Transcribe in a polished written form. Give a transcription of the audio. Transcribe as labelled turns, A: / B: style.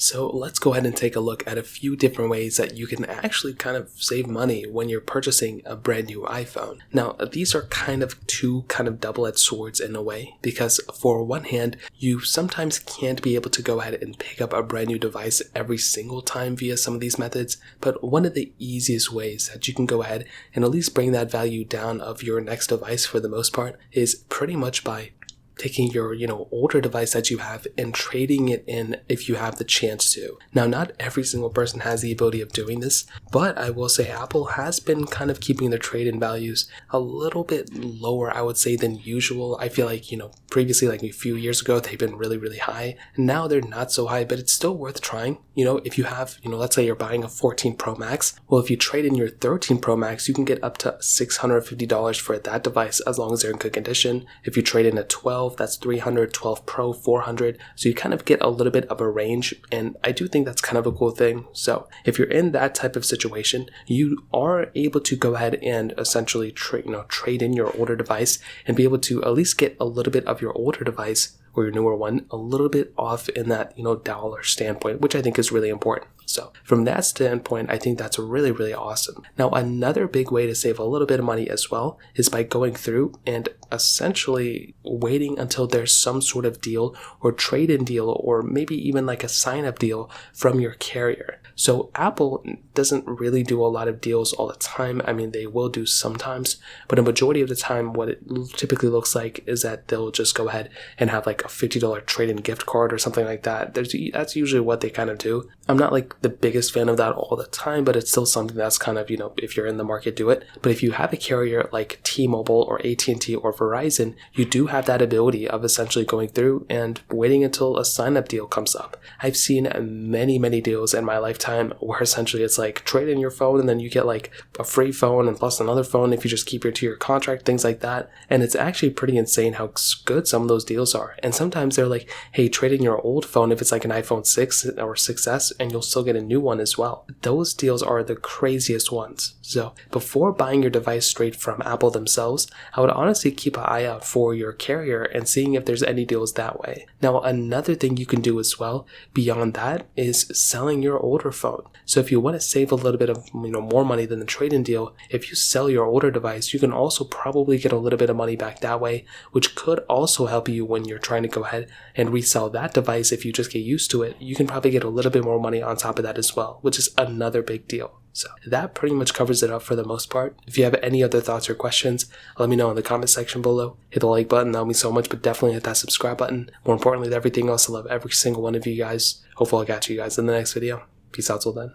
A: So let's go ahead and take a look at a few different ways that you can actually kind of save money when you're purchasing a brand new iPhone. Now, these are kind of two kind of double-edged swords in a way, because for one hand, you sometimes can't be able to go ahead and pick up a brand new device every single time via some of these methods, but one of the easiest ways that you can go ahead and at least bring that value down of your next device for the most part is pretty much by taking your, older device that you have and trading it in if you have the chance to. Now, not every single person has the ability of doing this, but I will say Apple has been kind of keeping their trade-in values a little bit lower, I would say, than usual. I feel like, previously, like a few years ago, they've been really, really high. Now they're not so high, but it's still worth trying. If you have, let's say you're buying a 14 Pro Max, well, if you trade in your 13 Pro Max, you can get up to $650 for that device as long as they're in good condition. If you trade in a 12, that's $300, 12 Pro, $400. So you kind of get a little bit of a range, and I do think that's kind of a cool thing. So if you're in that type of situation, you are able to go ahead and essentially trade in your older device and be able to at least get a little bit of your older device or your newer one a little bit off in that, dollar standpoint, which I think is really important. So from that standpoint, I think that's really, really awesome. Now, another big way to save a little bit of money as well is by going through and essentially waiting until there's some sort of deal or trade-in deal or maybe even like a sign-up deal from your carrier. So Apple doesn't really do a lot of deals all the time. I mean, they will do sometimes, but a majority of the time, what it typically looks like is that they'll just go ahead and have like a $50 trade-in gift card or something like that. That's usually what they kind of do. I'm not like the biggest fan of that all the time, but it's still something that's kind of, if you're in the market, do it. But if you have a carrier like T-Mobile or AT&T or Verizon, you do have that ability of essentially going through and waiting until a sign-up deal comes up. I've seen many, many deals in my lifetime where essentially it's like trade in your phone and then you get like a free phone and plus another phone if you just keep your 2-year contract, things like that. And it's actually pretty insane how good some of those deals are. And sometimes they're like, hey, trade in your old phone if it's like an iPhone 6 or 6S and you'll still get a new one as well. Those deals are the craziest ones. So before buying your device straight from Apple themselves, I would honestly keep an eye out for your carrier and seeing if there's any deals that way. Now, another thing you can do as well beyond that is selling your older phone. So if you want to save a little bit of more money than the trade-in deal, if you sell your older device, you can also probably get a little bit of money back that way, which could also help you when you're trying to go ahead and resell that device. If you just get used to it, you can probably get a little bit more money on top of that as well, which is another big deal. So that pretty much covers it up for the most part. If you have any other thoughts or questions, let me know in the comment section below. Hit the like button, that would mean so much, but definitely hit that subscribe button. More importantly than everything else, I love every single one of you guys. Hopefully I'll catch you guys in the next video. Peace out till then.